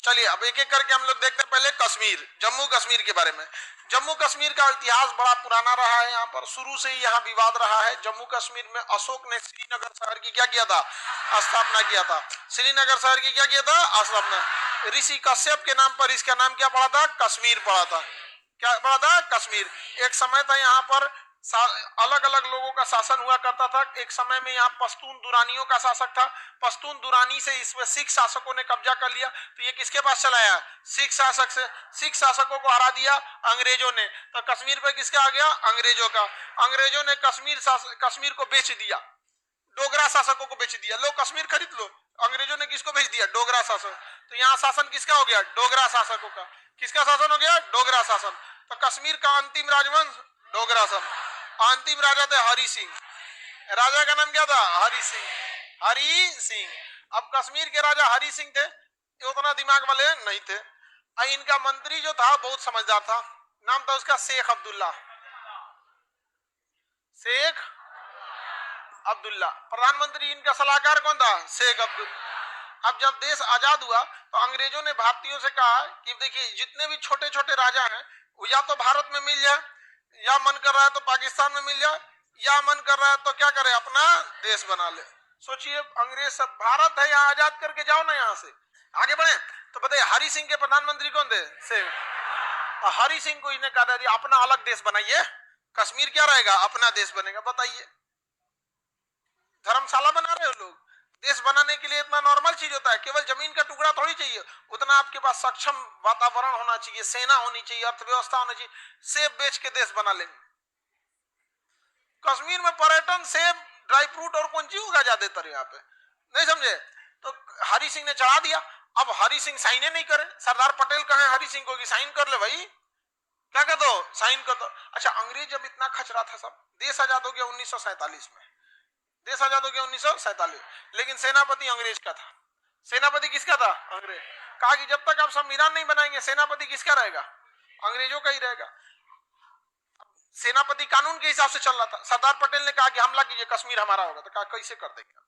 चलिए अब एक एक करके हम लोग देखते हैं। पहले कश्मीर, जम्मू कश्मीर के बारे में। जम्मू कश्मीर का इतिहास बड़ा पुराना रहा है। यहाँ पर शुरू से ही यहाँ विवाद रहा है। जम्मू कश्मीर में अशोक ने श्रीनगर शहर की क्या किया था, स्थापना किया था। श्रीनगर शहर की क्या किया था, स्थापना। ऋषि कश्यप के नाम पर इसका नाम क्या पड़ा था, कश्मीर पड़ा था। क्या पड़ा था, कश्मीर। एक समय था यहाँ पर अलग अलग लोगों का शासन हुआ करता था। एक समय में यहाँ पश्तून दुरानियों का शासक था। पश्तून दुरानी से इसमें सिख शासकों ने कब्जा कर लिया। तो ये किसके पास चला आया, सिख शासक से। सिख शासकों को हरा दिया अंग्रेजों ने। तो कश्मीर पे किसका आ गया, अंग्रेजों का। अंग्रेजों ने कश्मीर को बेच दिया, डोगरा शासकों को बेच दिया। लो कश्मीर खरीद लो। अंग्रेजों ने किसको बेच दिया, डोगरा शासन। तो यहाँ शासन किसका हो गया, डोगरा शासकों का। किसका शासन हो गया, डोगरा शासन। तो कश्मीर का अंतिम राजवंश डोगरा शासन। अंतिम राजा थे हरि सिंह। राजा का नाम क्या था, हरि सिंह। हरि सिंह। अब कश्मीर के राजा हरि सिंह थे, उतना दिमाग वाले नहीं थे। इनका मंत्री जो था बहुत समझदार था। नाम था उसका शेख अब्दुल्ला। शेख अब्दुल्ला। प्रधानमंत्री इनका सलाहकार कौन था, शेख अब्दुल्ला। अब जब देश आजाद हुआ तो अंग्रेजों ने भारतीयों से कहा कि देखिए जितने भी छोटे छोटे राजा हैं वो या तो भारत में मिल जाए, या मन कर रहा है तो पाकिस्तान में मिल जाए, या मन कर रहा है तो क्या करे, अपना देश बना ले। सोचिए अंग्रेज सब, भारत है यहाँ, आजाद करके जाओ ना यहाँ से, आगे बढ़े। तो बताइए हरि सिंह के प्रधानमंत्री कौन थे, शेख। हरि सिंह को इन्हें कहा था अपना अलग देश बनाइए, कश्मीर क्या रहेगा, अपना देश बनेगा। बताइए धर्मशाला बना रहे हो लोग। देश बनाने के लिए इतना नॉर्मल चीज होता है, केवल जमीन का टुकड़ा थोड़ी चाहिए, उतना आपके पास सक्षम वातावरण होना चाहिए, सेना होनी चाहिए, अर्थव्यवस्था होनी चाहिए। सेब बेच के देश बना लेंगे। कश्मीर में पर्यटन, सेब, ड्राई फ्रूट और कौन चीज उगा ज्यादातर यहाँ पे, नहीं समझे। तो हरि सिंह ने चढ़ा दिया। अब हरि सिंह साइन नहीं करे, सरदार पटेल कहे हरि सिंह को कि साइन कर ले भाई, क्या कर दो, साइन कर दो। अच्छा अंग्रेज जब इतना खच रहा था सब, देश आजाद हो गया 1947 में। देश आजाद हो गया 1947, लेकिन सेनापति अंग्रेज का था। सेनापति किसका था, अंग्रेज। कहा कि जब तक आप संविधान नहीं बनाएंगे सेनापति किसका रहेगा, अंग्रेजों का ही रहेगा। सेनापति कानून के हिसाब से चल रहा था। सरदार पटेल ने कहा कि हमला कीजिए, कश्मीर हमारा होगा। तो कहा कैसे कर देंगे,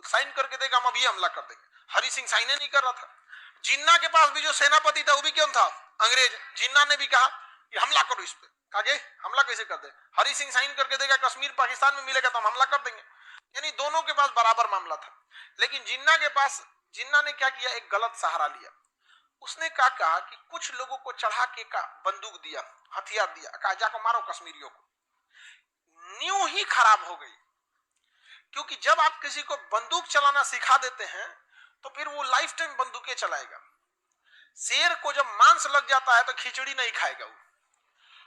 साइन करके देगा, हम अभी हमला कर देंगे। हरि सिंह साइन नहीं कर रहा था। जिन्ना के पास भी जो सेनापति था वो भी कौन था, अंग्रेज। जिन्ना ने भी कहा कि हमला करो इस पे। कहा हमला कैसे कर दे, हरि सिंह साइन करके देगा, कश्मीर पाकिस्तान में मिलेगा तो हम हमला कर देंगे। यानी दोनों के पास बराबर मामला था। लेकिन जिन्ना के पास, जिन्ना ने क्या किया, एक गलत सहारा लिया। उसने कहा कि कुछ लोगों को चढ़ा के का बंदूक दिया, हथियार दिया, कहा जाको मारो कश्मीरियों को। न्यू ही खराब हो गई, क्योंकि जब आप किसी को बंदूक चलाना सिखा देते हैं तो फिर वो लाइफ टाइम बंदूकें चलाएगा। शेर को जब मांस लग जाता है तो खिचड़ी नहीं खाएगा वो।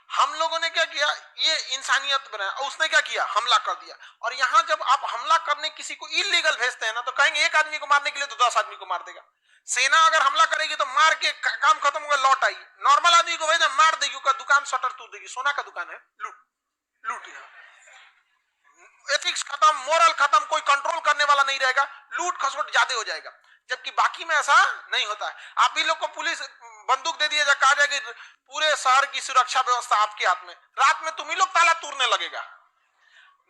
हम लोगों ने क्या किया, ये इंसानियत बनाया, और उसने क्या किया, हमला कर दिया। और यहां जब आप हमला करने किसी को इलीगल भेजते हैं ना, तो कहेंगे एक आदमी को मारने के लिए तो 10 आदमी को मार देगा। सेना अगर हमला करेगी तो मार के काम खत्म होगा, लौट आई। नॉर्मल आदमी को भेजा, मार देगी, उसका दुकान शटर तोड़ देगी। सोना का दुकान है, लूट लूट। एथिक्स खत्म, मोरल खत्म, कोई कंट्रोल करने वाला नहीं रहेगा, लूट खसोट ज्यादा हो जाएगा। जबकि बाकी में ऐसा नहीं होता है। आप ही लोग को पुलिस बंदूक दे दिया, कहा जाए कि पूरे शहर की सुरक्षा व्यवस्था आपके हाथ में, रात में तुम ही लोग ताला तोड़ने लगेगा।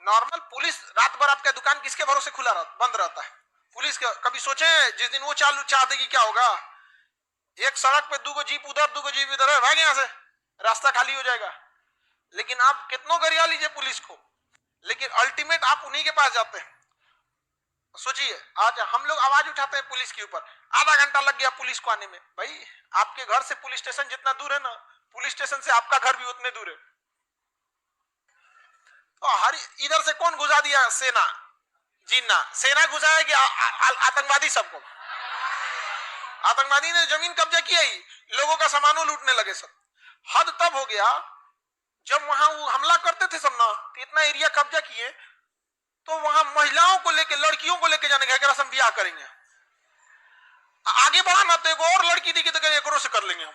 नॉर्मल पुलिस रात भर आपका दुकान किसके भरोसे खुला बंद रहता है, पुलिस का। कभी सोचे जिस दिन वो चालू चाह देगी क्या होगा। एक सड़क पे 2 जीप उधर 2 जीप इधर है, भाग यहाँ से, रास्ता खाली हो जाएगा। लेकिन आप कितनों गरिया लीजिए पुलिस को, लेकिन अल्टीमेट आप उन्हीं के पास जाते हैं। सोचिए आज हम लोग आवाज उठाते हैं पुलिस के ऊपर, आधा घंटा लग गया पुलिस को आने में। भाई आपके घर से पुलिस स्टेशन जितना दूर है ना, पुलिस स्टेशन से आपका घर भी उतने दूर है। तो हर इधर से कौन घुसा दिया, सेना। जिन्ना सेना घुसाया कि आतंकवादी सबको। आतंकवादी ने जमीन कब्जा किया ही, लोगों का सामानों लूटने लगे सब। हद तब हो गया जब वहां वो हमला करते थे सब ना, तो इतना एरिया कब्जा किए, तो वहां महिलाओं को लेके, लड़कियों को लेके जाने का हम ब्याह करेंगे। आगे बढ़ाना तो एक और लड़की दिखी तो एक से कर लेंगे हम।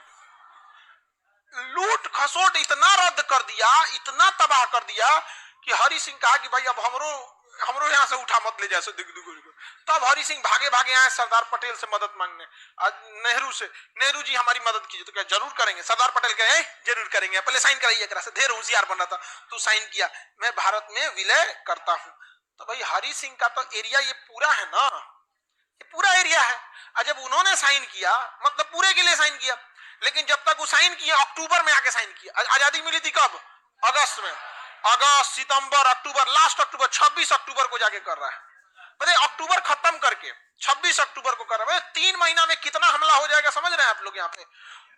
लूट खसोट इतना रद्द कर दिया, इतना तबाह कर दिया कि हरि सिंह कहा कि भाई अब हमरो यहाँ से उठा मत ले जाए। तब हरि सिंह भागे भागे आए सरदार पटेल से मदद मांगने, नेहरू से। नेहरू जी हमारी मदद कीजिए। तो क्या जरूर करेंगे। सरदार पटेल कहे जरूर करेंगे, पहले साइन कराइए। ढेर होशियार बन रहा था, तू साइन किया, मैं भारत में विलय करता हूं। तो भाई हरि सिंह का तो एरिया ये पूरा है ना, ये पूरा एरिया है। और जब उन्होंने साइन किया मतलब पूरे के लिए साइन किया, लेकिन जब तक वो साइन किया अक्टूबर में आके साइन किया। आजादी मिली थी कब? अगस्त में। अगस्त, सितंबर, अक्टूबर, लास्ट अक्टूबर, 26 अक्टूबर को जाके कर रहा है। बताइए अक्टूबर खत्म करके 26 अक्टूबर को कर रहा है। 3 महीना में कितना हमला हो जाएगा समझ रहे हैं आप लोग यहाँ पे?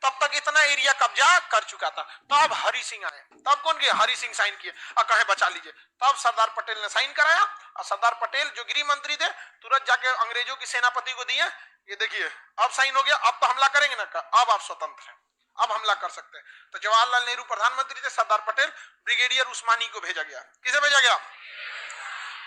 तब तक इतना एरिया कब्जा कर चुका था। तब हरि सिंह आए। तब कौन गए? हरि सिंह साइन किए और कहे बचा लीजिए। तब सरदार पटेल ने साइन कराया और सरदार पटेल जो गृह मंत्री थे तुरंत जाके अंग्रेजों की सेनापति को दिए, ये देखिए अब साइन हो गया, अब तो हमला करेंगे ना, अब आप स्वतंत्र हैं, अब हमला कर सकते हैं। तो जवाहरलाल नेहरू प्रधानमंत्री थे, सरदार पटेल ब्रिगेडियर उस्मानी को भेजा गया। किसे भेजा गया?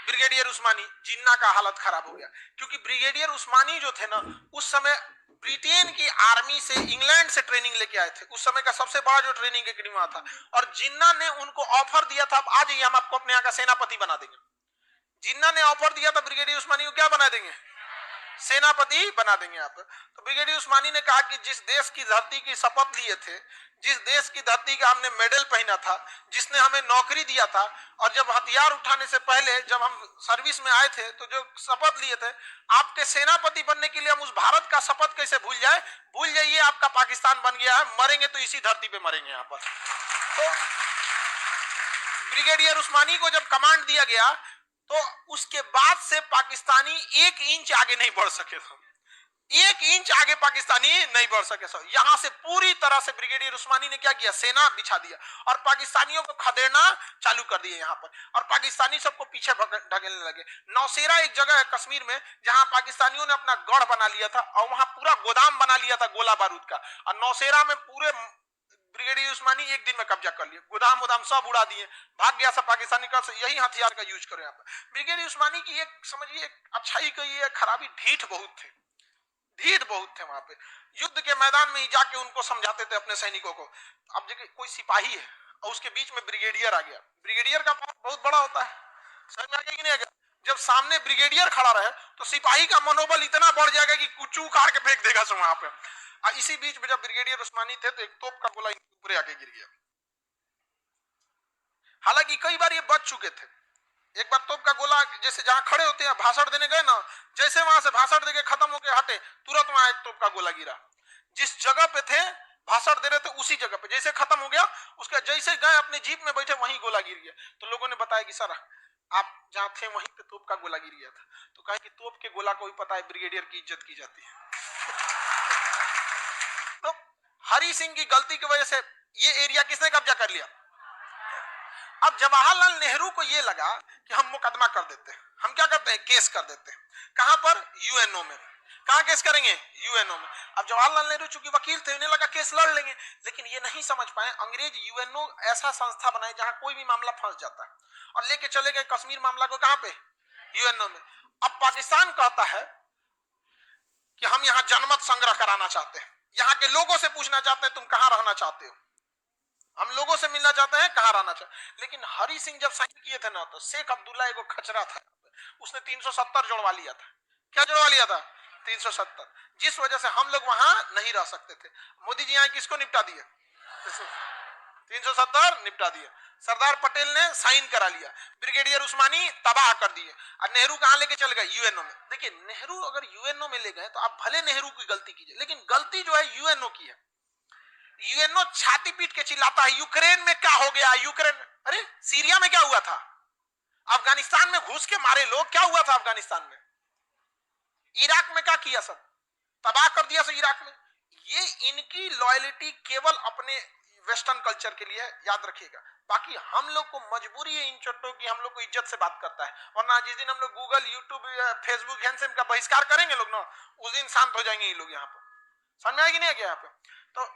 ब्रिगेडियर उस्मानी। जिन्ना का हालत खराब हो गया क्योंकि ब्रिगेडियर उस्मानी जो थे ना उस समय ब्रिटेन की आर्मी से, इंग्लैंड से ट्रेनिंग लेके आए थे। उस समय का सबसे बड़ा जो ट्रेनिंग एकेडमी वहां था और जिन्ना ने उनको ऑफर दिया था आ जाइए हम आपको अपने यहाँ का सेनापति बना देंगे। जिन्ना ने ऑफर दिया था ब्रिगेडियर उस्मानी को क्या बना देंगे? सेनापति बना देंगे आप। तो ब्रिगेडियर उस्मानी ने कहा कि जिस देश की धरती की शपथ लिए थे, जिस देश की धरती का हमने मेडल पहना था, जिसने हमें नौकरी दिया था और जब हथियार उठाने से पहले जब हम सर्विस में आए थे तो जो शपथ लिए थे, आपके सेनापति बनने के लिए हम उस भारत का शपथ कैसे भूल जाए? भूल जाइए, आपका पाकिस्तान बन गया है, मरेंगे तो इसी धरती पे मरेंगे यहाँ पर। तो ब्रिगेडियर उस्मानी को जब कमांड दिया गया तो उसके बाद से पाकिस्तानी 1 इंच आगे नहीं बढ़ सके थे। 1 इंच आगे पाकिस्तानी नहीं बढ़ सके। यहां से पूरी तरह से ब्रिगेडियर उस्मानी ने क्या किया? सेना बिछा दिया और पाकिस्तानियों को खदेड़ना चालू कर दिया यहाँ पर और पाकिस्तानी सबको पीछे ढकेलने लगे। नौशेरा एक जगह है कश्मीर में जहां पाकिस्तानियों ने अपना गढ़ बना लिया था और वहां पूरा गोदाम बना लिया था गोला बारूद का और नौशेरा में पूरे ब्रिगेडियर उस्मानी एक दिन में कब्जा कर लिया, गोदाम वोदाम सब उड़ा दिए, भाग गया सब पाकिस्तानी का। यही हथियार का यूज करो यहाँ पर। ब्रिगेडियर उस्मानी की एक समझिए अच्छाई कही है, खराबी ढीठ बहुत थे, ढीठ बहुत थे। वहां पे युद्ध के मैदान में ही जाके उनको समझाते थे अपने सैनिकों को। अब देखिए कोई सिपाही है और उसके बीच में ब्रिगेडियर आ गया, ब्रिगेडियर का बहुत बड़ा होता है, समझ में आ गया कि नहीं आ गया? जब सामने ब्रिगेडियर खड़ा रहे तो सिपाही का मनोबल इतना बढ़ जाएगा कि कुचू उखाड़ के फेंक देगा वहां पे। इसी बीच में जब ब्रिगेडियर उस्मानी थे तो एक तोप का गोला ऊपर आके गिर गया। हालांकि कई बार ये बच चुके थे। एक बार तोप का गोला जैसे जहां खड़े होते हैं भाषण देने गए ना, जैसे वहां से भाषण देके खत्म होके हटे तुरंत वहां एक तोप का गोला गिरा। जिस जगह पे थे भाषण दे रहे थे उसी जगह पे जैसे खत्म हो गया उसके जैसे गए अपने जीप में बैठे वहीं गोला गिर गया। तो लोगों ने बताया कि सर आप जहां थे वहीं पे तोप का गोला गिर गया था। तो कहे कि तोप के गोला को भी पता है ब्रिगेडियर की इज्जत की जाती है। तो हरि सिंह की गलती की वजह से ये एरिया किसने कब्जा कर लिया? अब जवाहरलाल नेहरू को ये लगा कि हम मुकदमा कर देते हैं, हम क्या करते हैं? केस कर देते हैं। कहां पर? यूएनओ में। कहां केस करेंगे? यूएनओ में। अब जवाहरलाल नेहरू चूंकि वकील थे उन्हें लगा केस लड़ लेंगे, लेकिन ये नहीं समझ पाए अंग्रेज यूएनओ ऐसा संस्था बनाए जहां कोई भी मामला फंस जाता है और लेके चले गए कश्मीर मामला को कहां पे? यूएनओ में। अब पाकिस्तान कहता है कि हम यहाँ जनमत संग्रह कराना चाहते हैं, यहाँ के लोगों से पूछना चाहते हैं तुम कहां रहना चाहते हो, हम लोगों से मिलना चाहते हैं, कहां रहना चाहते। लेकिन हरि सिंह जब साइन किए थे ना तो शेख अब्दुल्ला एगो खचरा था, उसने 370 जोड़वा लिया था। क्या जोड़वा लिया था? 370, जिस वजह से हम लोग वहां नहीं रह सकते थे। मोदी जी यहाँ किसको निपटा दिए? 370 निपटा दिए। सरदार पटेल ने साइन करा लिया, ब्रिगेडियर उस्मानी तबाह कर दिए और नेहरू कहां लेके चल गए? यूएनओ में। देखिए नेहरू अगर यूएनओ में ले गए तो आप भले नेहरू की गलती कीजिए, लेकिन गलती जो है यूएनओ की है। यूएनओ छाती पीट के चिल्लाता है यूक्रेन में क्या हो गया, यूक्रेन। अरे सीरिया में क्या हुआ था? अफगानिस्तान में घुस के मारे लोग, क्या हुआ था अफगानिस्तान में? इराक में क्या किया? सब तबाह कर दिया सब इराक में। ये इनकी लॉयल्टी केवल अपने वेस्टर्न कल्चर के लिए, याद रखिएगा। बाकी हम लोग को मजबूरी है इन चट्टों की, हम लोग को इज्जत से बात करता है, वरना जिस दिन हम लोग गूगल यूट्यूब फेसबुक हैंडसम का बहिष्कार करेंगे लोग ना, उस दिन शांत हो जाएंगे ये लोग। यहाँ पर समझ आएगी नहीं है क्या? यहाँ पे तो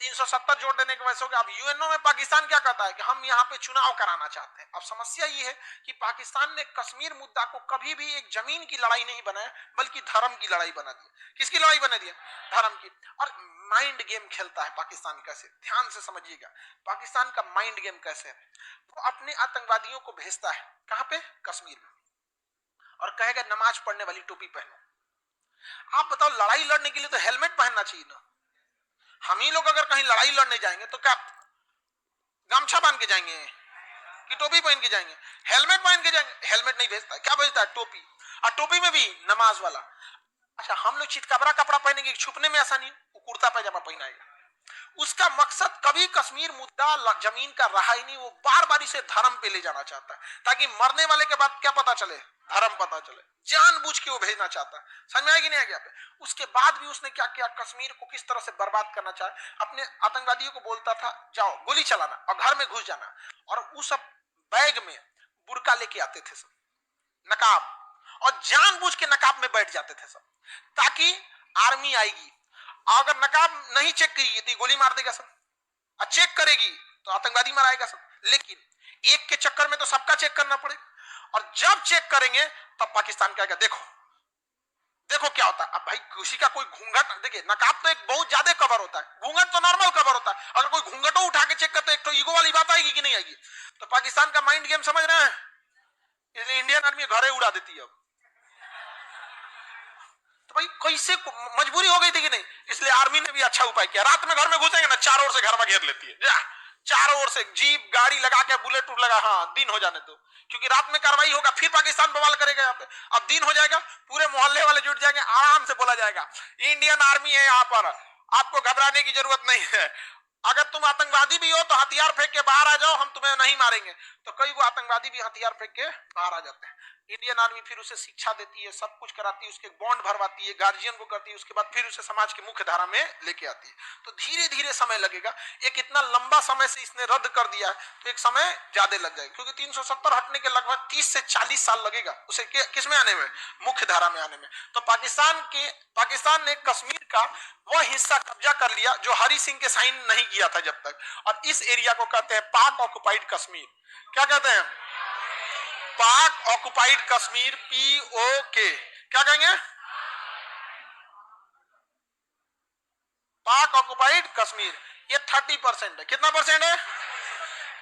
370 जोड़ देने की वजह से हो गया। अब यूएनओ में पाकिस्तान क्या कहता है कि हम यहाँ पे चुनाव कराना चाहते हैं। अब समस्या ये है कि पाकिस्तान ने कश्मीर मुद्दा को कभी भी एक जमीन की लड़ाई नहीं बनाया बल्कि धर्म की लड़ाई बना दिया। किसकी लड़ाई बना दिया? धर्म की। और माइंड गेम खेलता है पाकिस्तान। कैसे? ध्यान से समझिएगा पाकिस्तान का माइंड गेम कैसे है। वो अपने आतंकवादियों को भेजता है कहां पे? कश्मीर में, और कहेगा नमाज पढ़ने वाली टोपी पहनो। आप बताओ लड़ाई लड़ने के लिए तो हेलमेट पहनना चाहिए ना। हम ही लोग अगर कहीं लड़ाई लड़ने जाएंगे तो क्या गमछा बांध के जाएंगे कि टोपी पहन के जाएंगे? हेलमेट पहन के जाएंगे। हेलमेट नहीं भेजता, क्या भेजता है? टोपी। और टोपी में भी नमाज वाला। अच्छा, हम लोग चितकबरा कपड़ा पहनेंगे, छुपने में आसानी, वो कुर्ता पैजामा पहनाएगा। उसका मकसद कभी कश्मीर मुद्दा जमीन का रहा ही नहीं, वो बार बार इसे धर्म पे ले जाना चाहता है, ताकि मरने वाले के बाद क्या पता चले, धर्म पता चले, जानबूझ के वो भेजना चाहता है। समझ में आएगी नहीं आएगी? उसके बाद भी उसने क्या किया, कश्मीर को किस तरह से बर्बाद करना चाहे, अपने आतंकवादियों को बोलता था जाओ गोली चलाना और घर में घुस जाना, और उस सब बैग में बुर्का लेके आते थे सब, नकाब, और जानबूझ के नकाब में बैठ जाते थे सब, ताकि आर्मी आएगी, अगर नकाब नहीं चेक करेगी तो गोली मार देगा सब, और चेक करेगी तो आतंकवादी मराएगा सब। लेकिन एक के चक्कर में तो सबका चेक करना पड़ेगा, और जब चेक करेंगे तब पाकिस्तान क्या, देखो देखो क्या होता है। अब भाई किसी का कोई घूंघट, देखिए नकाब तो एक बहुत ज्यादा कवर होता है, घूंघट तो नॉर्मल कवर होता है, अगर कोई घूंघटो उठा के चेक करते एक तो ईगो वाली बात आएगी कि नहीं आएगी? तो पाकिस्तान का माइंड गेम समझ रहे हैं, इसलिए इंडियन आर्मी घरे उड़ा देती है अब। तो भाई कैसे मजबूरी हो गई थी कि नहीं, इसलिए आर्मी ने भी अच्छा उपाय किया, रात में घर में घुसेंगे ना, चारों ओर से घर में घेर लेती है, जा चारों ओर से जीप गाड़ी लगा के, बुलेट लगा, हाँ दिन हो जाने दो, क्योंकि रात में कार्रवाई होगा, फिर पाकिस्तान बवाल करेगा यहाँ पे। अब दिन हो जाएगा, पूरे मोहल्ले वाले जुट जाएंगे, आराम से बोला जाएगा इंडियन आर्मी है यहाँ पर, आपको घबराने की जरूरत नहीं है, अगर तुम आतंकवादी भी हो तो हथियार फेंक के बाहर आ जाओ, हम तुम्हें नहीं मारेंगे। तो कई वो आतंकवादी भी हथियार फेंक के बाहर आ जाते हैं। इंडियन आर्मी फिर उसे शिक्षा देती है, सब कुछ कराती है, उसके बॉन्ड भरवाती है, गार्जियन को करती है, उसके बाद फिर उसे समाज के मुख्य धारा में लेके आती है। तो धीरे धीरे समय लगेगा, एक इतना लंबा समय से इसने रद्द कर दिया है, तो एक समय ज्यादा लग जाएगा, क्योंकि 370 हटने के लगभग 30 से 40 साल लगेगा उसे किस में आने में, मुख्य धारा में आने में। तो पाकिस्तान ने कश्मीर का वह हिस्सा कब्जा कर लिया जो हरि सिंह के साइन नहीं किया था जब तक, और इस एरिया को कहते हैं पाक ऑक्युपाइड कश्मीर। क्या कहते हैं? पाक ऑक्युपाइड कश्मीर, POK। क्या कहेंगे? पाक ऑक्युपाइड कश्मीर। ये 30% है, कितना परसेंट है?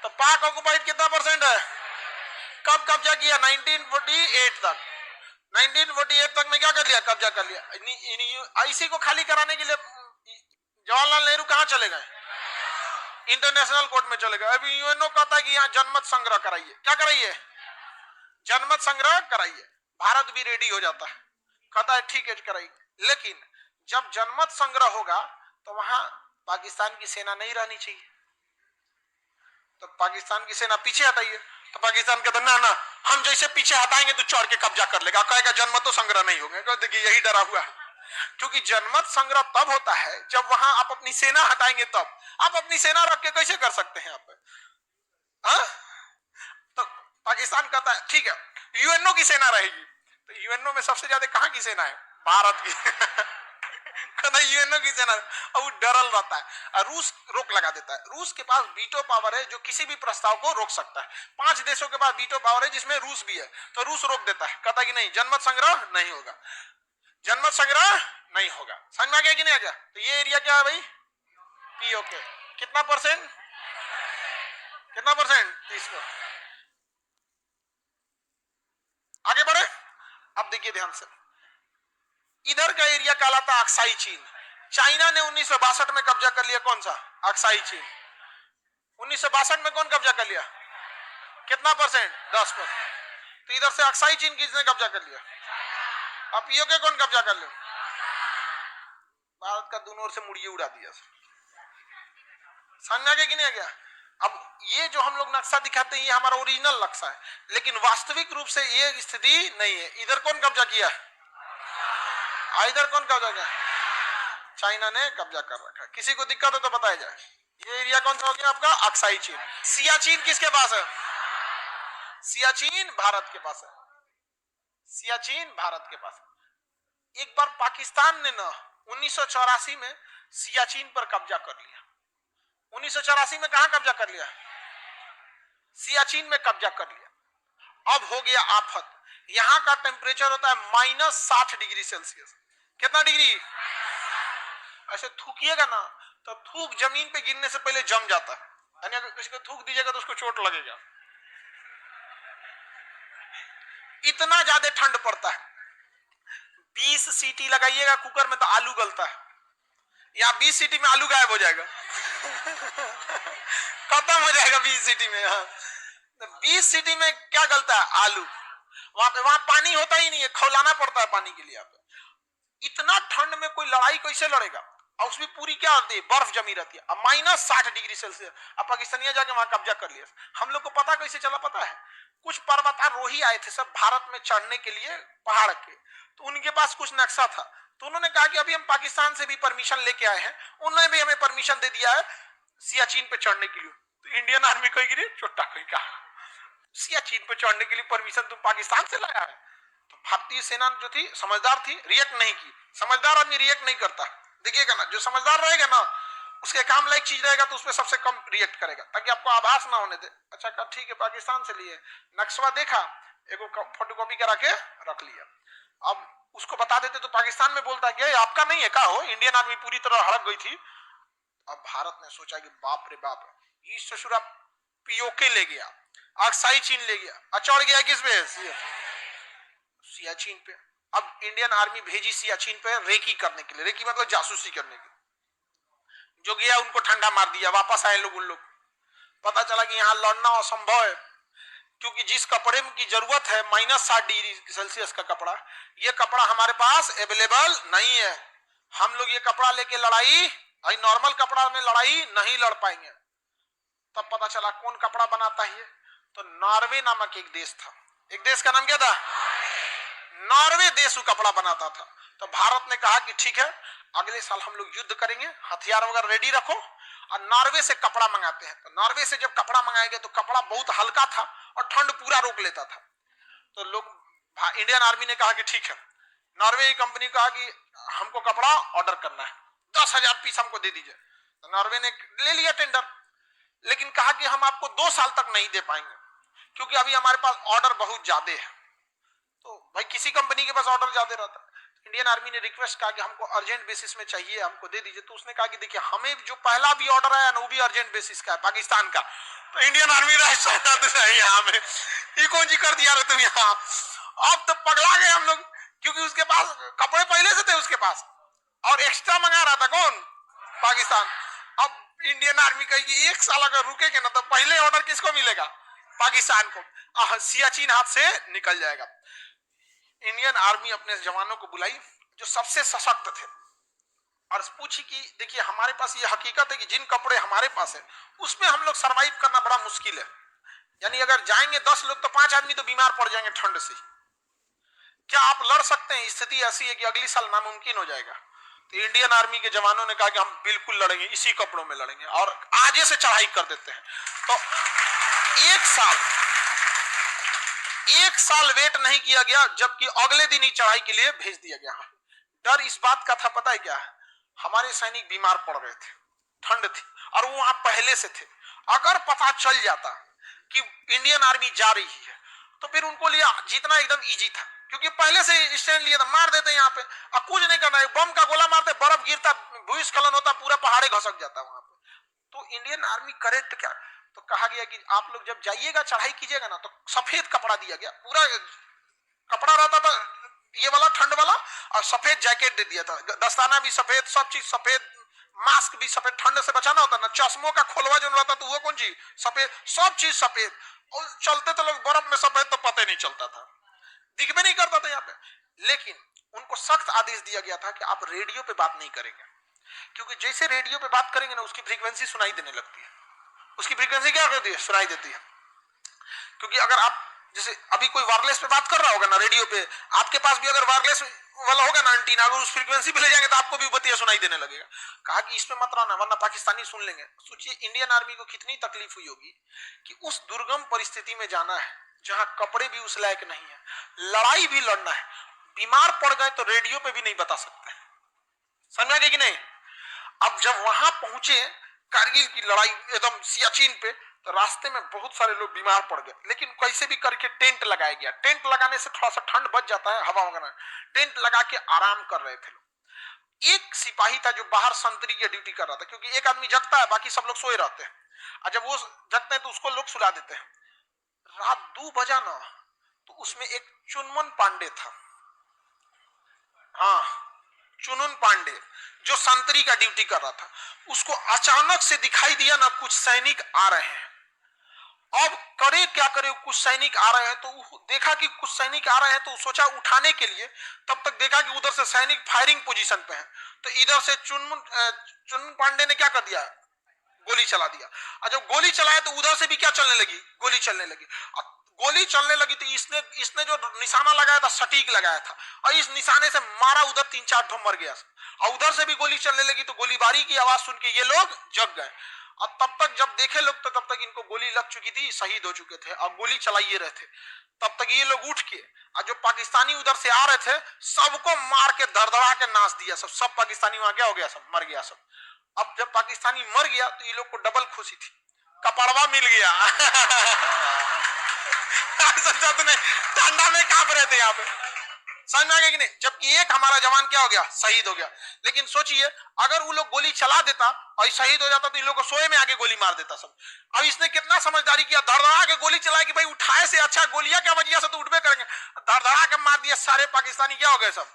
तो पाक ऑक्युपाइड कितना परसेंट है? कब कब्जा किया? 1948 तक। 1948 तक में क्या कर लिया? कब्जा कर लिया। इसी को खाली कराने के लिए जवाहरलाल नेहरू कहां चले गए? इंटरनेशनल कोर्ट में चले गए। अभी यूएनओ कहता है कि यहाँ जनमत संग्रह कराइए। क्या कराइए? जनमत संग्रह कराइए। भारत भी रेडी हो जाता है, कहता है ठीक है कराइए। लेकिन जब जनमत संग्रह होगा तो वहां पाकिस्तान की सेना नहीं रहनी चाहिए, तो पाकिस्तान की सेना पीछे हटाइए। तो पाकिस्तान कहता ना ना, हम जैसे पीछे हटाएंगे तो चढ़ के कब्जा कर लेगा, कहेगा जनमत तो संग्रह नहीं होगा। देखिए यही डरा हुआ है, क्योंकि जनमत संग्रह तब होता है जब वहां आप अपनी सेना हटाएंगे, तब आप अपनी सेना रख के कैसे कर सकते हैं आप? तो पाकिस्तान कहता है ठीक है यूएनओ की सेना रहेगी। तो यूएनओ में सबसे ज्यादा कहां की सेना है? भारत की। कहता है यूएनओ की सेना, और वो डरल रहता है। रूस रोक लगा देता है। रूस के पास वीटो पावर है जो किसी भी प्रस्ताव को रोक सकता है। 5 देशों के पास वीटो पावर है जिसमें रूस भी है, तो रूस रोक देता है, कहता है कि नहीं जनमत संग्रह नहीं होगा, जनमत संग्रह नहीं होगा। समझ में आ गया कि नहीं आ गया? तो ये एरिया क्या है भाई? POK। कितना परसेंट? कितना परसेंट? 30%। आगे बढ़े। अब देखिए ध्यान से, इधर का एरिया कहलाता अक्साई चीन। चाइना ने 1962 में कब्जा कर लिया, कौन सा? अक्साई चीन। 1962 में कौन कब्जा कर लिया? कितना परसेंट? 10%। तो इधर से अक्साई चीन किसने कब्जा कर लिया? अब POK कौन कब्जा कर लिया? भारत का दोनों ओर से मुड़िए उड़ा दिया। समझ में आ गया कि नहीं आ गया? अब ये जो हम लोग नक्शा दिखाते हैं ये हमारा ओरिजिनल नक्शा है, लेकिन वास्तविक रूप से ये स्थिति नहीं है। इधर कौन कब्जा किया? इधर कौन कब्जा किया? चाइना ने कब्जा कर रखा है। किसी को दिक्कत हो तो बताया जाए। ये एरिया कौन सा हो गया आपका? अक्साई चीन। सियाचिन किसके पास है? सियाचिन भारत के पास है। सियाचिन भारत के पास है। एक बार पाकिस्तान ने ना 1984 में सियाचिन पर कब्जा कर लिया। 1984 में कहां कब्जा कर लिया? सियाचिन में कब्जा कर लिया। अब हो गया आफत। यहां का टेम्परेचर होता है -60 डिग्री सेल्सियस। कितना डिग्री? ऐसे थूकिएगा ना तो थूक जमीन पे गिरने से पहले जम जाता है, यानी अगर किसी को थूक दीजिएगा तो उसको चोट लगेगा, इतना ज्यादा ठंड पड़ता है। 20 सीटी लगाइएगा कुकर में तो आलू गलता है, या 20 सीटी में आलू गायब हो जाएगा। खत्म हो जाएगा 20 सीटी में। हाँ, 20 सीटी में क्या गलता है? आलू। वहां पानी होता ही नहीं है, खौलाना पड़ता है पानी के लिए। आप इतना ठंड में कोई लड़ाई कैसे लड़ेगा? और उसमें पूरी क्या होती है, बर्फ जमी रहती है। अब -60 डिग्री सेल्सियस, अब पाकिस्तानिया जाके वहां कब्जा कर लिया। हम लोग को पता कैसे चला पता है? कुछ पर्वतारोही आए थे सब भारत में चढ़ने के लिए पहाड़ के, तो उनके पास कुछ नक्शा था, तो उन्होंने कहा कि अभी हम पाकिस्तान से भी परमिशन लेके आए हैं, उन्होंने भी हमें परमिशन दे दिया है सियाचिन पे चढ़ने के लिए। तो इंडियन आर्मी कहेगी रे चोट्टा कहीं का, सियाचिन पे चढ़ने के लिए परमिशन तुम पाकिस्तान से लाया है? तो भारतीय सेना जो थी समझदार थी, रिएक्ट नहीं की। समझदार आदमी रिएक्ट नहीं करता, देखिएगा ना, जो समझदार रहेगा ना उसके काम लायक चीज रहेगा तो उसमें सबसे कम रिएक्ट करेगा, ताकि आपको आभास ना होने दे। अच्छा कहा ठीक है पाकिस्तान से लिए, नक्शा देखा, एक फोटोकॉपी करा के रख लिया। अब उसको बता देते तो पाकिस्तान में बोलता है कि आपका नहीं है का हो, इंडियन आर्मी पूरी तरह हड़प गई थी। अब भारत ने सोचा कि बाप रे बाप, ये ससुरा पीओके ले गया, अक्साई चीन ले गया, चढ़ गया किस पे, सियाचिन पे। अब इंडियन आर्मी भेजी सियाचिन पे रेकी करने के लिए, रेकी मतलब जासूसी करने के लिए। जो गया उनको ठंडा मार दिया, वापस आए लोग, उन लोग पता चला कि यहाँ लड़ना असंभव है, क्योंकि जिस कपड़े की जरूरत है -60 डिग्री सेल्सियस का कपड़ा, ये कपड़ा हमारे पास अवेलेबल नहीं है। हम लोग ये कपड़ा लेके लड़ाई, नॉर्मल कपड़ा में लड़ाई नहीं लड़ पाएंगे। तब पता चला कौन कपड़ा बनाता है, तो नॉर्वे नामक एक देश था। एक देश का नाम क्या था? नॉर्वे देश वो कपड़ा बनाता था। तो भारत ने कहा कि ठीक है अगले साल हम लोग युद्ध करेंगे, हथियार वगैरह रेडी रखो, और नॉर्वे से कपड़ा मंगाते हैं। तो नॉर्वे से जब कपड़ा मंगाएंगे तो कपड़ा बहुत हल्का था और ठंड पूरा रोक लेता था। तो लोग, इंडियन आर्मी ने कहा कि ठीक है, नॉर्वे की कंपनी कहा कि हमको कपड़ा ऑर्डर करना है, 10,000 पीस हमको दे दीजिए। तो नॉर्वे ने ले लिया टेंडर, लेकिन कहा कि हम आपको 2 साल तक नहीं दे पाएंगे, क्योंकि अभी हमारे पास ऑर्डर बहुत ज्यादा है। तो भाई किसी कंपनी के पास ऑर्डर ज्यादा रहता है। इंडियन आर्मी ने रिक्वेस्ट कहा कि हमको अर्जेंट बेसिस में चाहिए, हमको दे दीजिए। तो उसने कहा कि देखिए हमें जो पहला भी ऑर्डर आया ना वो भी अर्जेंट बेसिस का है, पाकिस्तान का। तो इंडियन आर्मी यहाँ में ये कौन जी कर दिया रे तुम यहाँ। अब तो पगला गए हम लोग, क्योंकि उसके पास कपड़े पहले से थे उसके पास, और एक्स्ट्रा मंगा रहा था कौन? पाकिस्तान। अब इंडियन आर्मी कहेगी 1 साल अगर रुकेंगे ना तो पहले ऑर्डर किसको मिलेगा? पाकिस्तान को। सियाचिन हाथ से निकल जाएगा। इंडियन आर्मी अपने जवानों को बुलाई जो सबसे सशक्त थे, और पूछी कि देखिए हमारे पास ये हकीकत है कि जिन कपड़े हमारे पास है उसमें हम लोग सरवाइव करना बड़ा मुश्किल है, यानी अगर जाएंगे 10 लोग तो 5 आदमी तो बीमार पड़ जाएंगे ठंड से। क्या आप लड़ सकते हैं? स्थिति ऐसी है कि अगली साल नामुमकिन हो जाएगा। तो इंडियन आर्मी के जवानों ने कहा कि हम बिल्कुल लड़ेंगे, इसी कपड़ों में लड़ेंगे, और आजे से चढ़ाई कर देते हैं। तो 1 साल वेट नहीं किया गया, जबकि अगले दिन ही चढ़ाई के लिए भेज दिया गया। डर इस बात का था, पता है क्या है? हमारे सैनिक बीमार पड़ रहे थे, ठंड थी, और वो वहां पहले से थे। अगर पता चल जाता कि इंडियन आर्मी जा रही है तो फिर उनको लिए जीतना एकदम इजी था, क्योंकि पहले से स्टैंड लिया था, मार देते यहाँ पे, और कुछ नहीं करना है, बम का गोला मारते, बर्फ गिरता, भूस्खलन होता, पूरा पहाड़े घसक जाता वहां पे। तो इंडियन आर्मी करेक्ट क्या, तो कहा गया कि आप लोग जब जाइएगा चढ़ाई कीजिएगा ना तो सफेद कपड़ा दिया गया, पूरा कपड़ा रहता था ये वाला ठंड वाला, और सफेद जैकेट दे दिया था, दस्ताना भी सफेद, सब चीज सफेद, मास्क भी सफेद, ठंड से बचाना होता ना, चश्मों का खोलवा जो रहता तो वो कौन चीज सफेद, सब चीज सफेद। और चलते तो लोग बर्फ में सफेद तो पता नहीं चलता था, दिख भी नहीं करता था यहाँ पे। लेकिन उनको सख्त आदेश दिया गया था कि आप रेडियो पे बात नहीं करेंगे, क्योंकि जैसे रेडियो पे बात करेंगे ना उसकी फ्रीक्वेंसी सुनाई देने लगती है। उसकी फ्रीक्वेंसी क्या करती है? सुनाई देती है। क्योंकि अगर आप जैसे अभी कोई वायरलेस पे बात कर रहा होगा ना रेडियो पे, आपके पास भी अगर वायरलेस वाला होगा ना एंटीना, अगर उस फ्रीक्वेंसी पे ले जाएंगे तो आपको भी बतिया सुनाई देने लगेगा। कहा कि इसमें मत रहना वरना पाकिस्तानी सुन लेंगे। सोचिए इंडियन आर्मी को कितनी तकलीफ हुई होगी कि उस दुर्गम परिस्थिति में जाना है जहां कपड़े भी उस लायक नहीं है, लड़ाई भी लड़ना है, बीमार पड़ गए तो रेडियो पे भी नहीं बता सकते। समझा गया कि नहीं? अब जब वहां पहुंचे कारगिल की लड़ाई एकदम सियाचिन पे, तो रास्ते में बहुत सारे लोग बीमार पड़ गए, लेकिन कैसे भी करके टेंट लगाया गया। टेंट लगाने से थोड़ा सा ठंड बच जाता है, हवा वगैरह, टेंट लगा के आराम कर रहे थे लोग। एक सिपाही था जो बाहर संतरी की ड्यूटी कर रहा था, क्योंकि एक आदमी जगता है बाकी सब लोग सोए रहते हैं, और जब वो जगते हैं तो उसको लोग सुला देते हैं। रात 2 बजा ना, तो उसमें एक चुनमन पांडे था, हाँ चुनन पांडे, जो संतरी का ड्यूटी कर रहा था, उसको अचानक से दिखाई दिया ना कुछ सैनिक आ रहे हैं, अब करे क्या करे, कुछ सैनिक आ रहे हैं तो देखा कि कुछ सैनिक आ रहे हैं तो सोचा उठाने के लिए, तब तक देखा कि उधर से सैनिक फायरिंग पोजीशन पे हैं, तो इधर से चुनमुन पांडे ने क्या कर दिया, गोली चला दिया। और जब गोली चलाया तो उधर से भी क्या चलने लगी, गोली चलने लगी। गोली चलने लगी तो इसने इसने जो निशाना लगाया था सटीक लगाया था, और इस निशाने से मारा, उधर 3-4 ठो मर गया, और उधर से भी गोली चलने लगी तो गोलीबारी की आवाज सुन के ये लोग जग गए। और तब तक जब देखे लोग तो तब तक इनको गोली लग चुकी थी, शहीद हो चुके थे, और गोली चलाइए रहे थे। तब तक ये लोग उठ के और जो पाकिस्तानी उधर से आ रहे थे सबको मार के धड़धड़ा के नाच दिया, सब पाकिस्तानी वहां क्या हो गया, सब मर गया सब। अब जब पाकिस्तानी मर गया तो ये लोग को डबल खुशी थी, कपड़वा मिल गया। समझा तूने, ठंडा में कांप रहे थे यहाँ पे, समझ में आ गया कि नहीं। जबकि एक हमारा जवान क्या हो गया, शहीद हो गया। लेकिन सोचिए अगर वो लोग गोली चला देता और शहीद हो जाता तो इन लोग को सोए में आगे गोली मार देता सब। अब इसने कितना समझदारी किया, धड़धड़ा के गोली चलाया कि भाई उठाए से अच्छा गोलियां क्या बजिया से तो उठबे करेंगे, धड़धड़ा के मार दिया, सारे पाकिस्तानी क्या हो गए, सब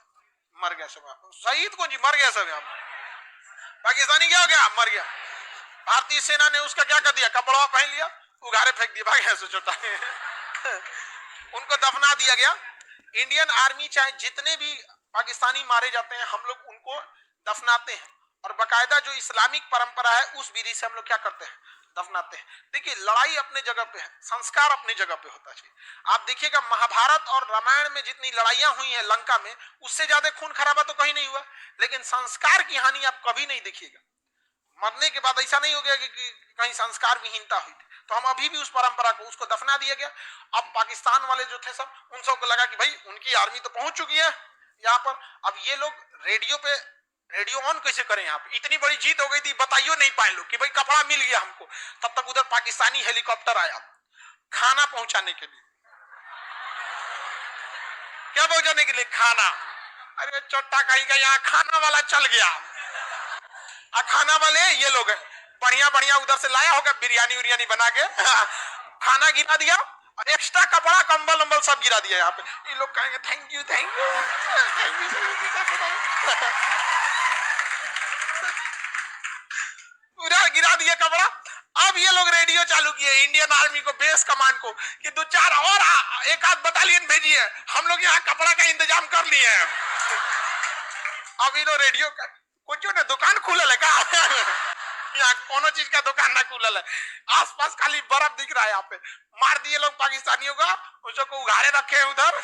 मर गए सब। शहीद कौन जी, मर गया सब, यहाँ पाकिस्तानी क्या हो गया, मर गया। भारतीय सेना ने उसका क्या कर दिया, कपड़ा पहन लिया, उगारे फेंक दिया, भाग ऐसे छोटा उनको दफना दिया गया। इंडियन आर्मी चाहे जितने भी पाकिस्तानी मारे जाते हैं हम लोग उनको दफनाते हैं, और बकायदा जो इस्लामिक परंपरा है उस विधि से हम लोग क्या करते हैं, दफनाते हैं। देखिए लड़ाई अपने जगह पे है, संस्कार अपनी जगह पे होता चाहिए। आप देखिएगा महाभारत और रामायण में जितनी लड़ाइयां हुई हैं लंका में, उससे ज्यादा खून खराबा तो कहीं नहीं हुआ, लेकिन संस्कार की हानि आप कभी नहीं देखिएगा। मरने के बाद ऐसा नहीं हो गया कि कहीं संस्कार विहीनता हुई थी, तो हम अभी भी उस परंपरा को, उसको दफना दिया गया। अब पाकिस्तान वाले जो थे सब, उन सबको लगा कि भाई उनकी आर्मी तो पहुंच चुकी है यहाँ पर, अब ये लोग रेडियो पे, रेडियो ऑन कैसे करें, यहाँ पे इतनी बड़ी जीत हो गई थी, बताइयो नहीं पाए लोग कि भाई कपड़ा मिल गया हमको। तब तक उधर पाकिस्तानी हेलीकॉप्टर आया खाना पहुंचाने के लिए, क्या पहुंचाने के लिए, खाना। अरे चोट्टा कहीं का यहाँ खाना वाला चल गया, खाना वाले ये लोग हैं, बढ़िया बढ़िया उधर से लाया होगा बिरयानी उरियानी बना के खाना गिरा दिया, और एक्स्ट्रा कपड़ा कंबल उम्बल सब गिरा दिया यहाँ पे। ये लोग कहेंगे थैंक यू थैंक यू पूरा गिरा दिया कपड़ा। अब ये लोग रेडियो चालू किए इंडियन आर्मी को, बेस कमांड को, कि 2-4 और एक आध बटालियन भेजिए, हम लोग यहाँ कपड़ा का इंतजाम कर लिए हैं। अब ये लोग रेडियो का कुछ ने दुकान खुलल है का यहाँ कोनो चीज का दुकान ना खुलल है, आसपास खाली बर्फ दिख रहा है। यहाँ पे मार दिए लोग पाकिस्तानियों का, उसको उघाड़े रखे हैं उधर।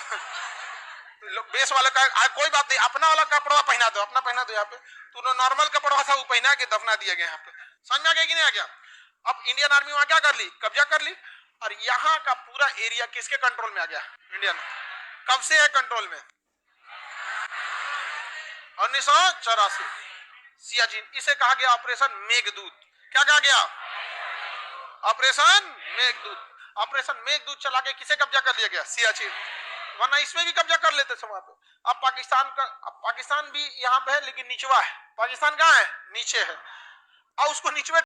लोग बेस वाले का कोई बात नहीं, अपना वाला कपड़ा पहना दो, अपना पहना दो। यहाँ पे तूने नॉर्मल कपड़ा था वो पहना के दफना दिया गया यहाँ पे, समझ में आ गया कि नहीं आ गया। अब इंडियन आर्मी वहां क्या कर ली, कब्जा कर ली, और यहाँ का पूरा एरिया किसके कंट्रोल में आ गया, इंडियन। कब से है कंट्रोल में, 1984 सियाचिन। इसे कहा गया ऑपरेशन मेघदूत। क्या कहा गया, ऑपरेशन मेघदूत। ऑपरेशन मेघदूत चला के किसे कब्जा कर लिया गया, सियाचिन। वरना इसमें भी कब्जा कर लेते समय पे। अब पाकिस्तान का, अब पाकिस्तान भी यहाँ पे है लेकिन निचवा है, पाकिस्तान कहाँ है, नीचे है, और उसको निचवे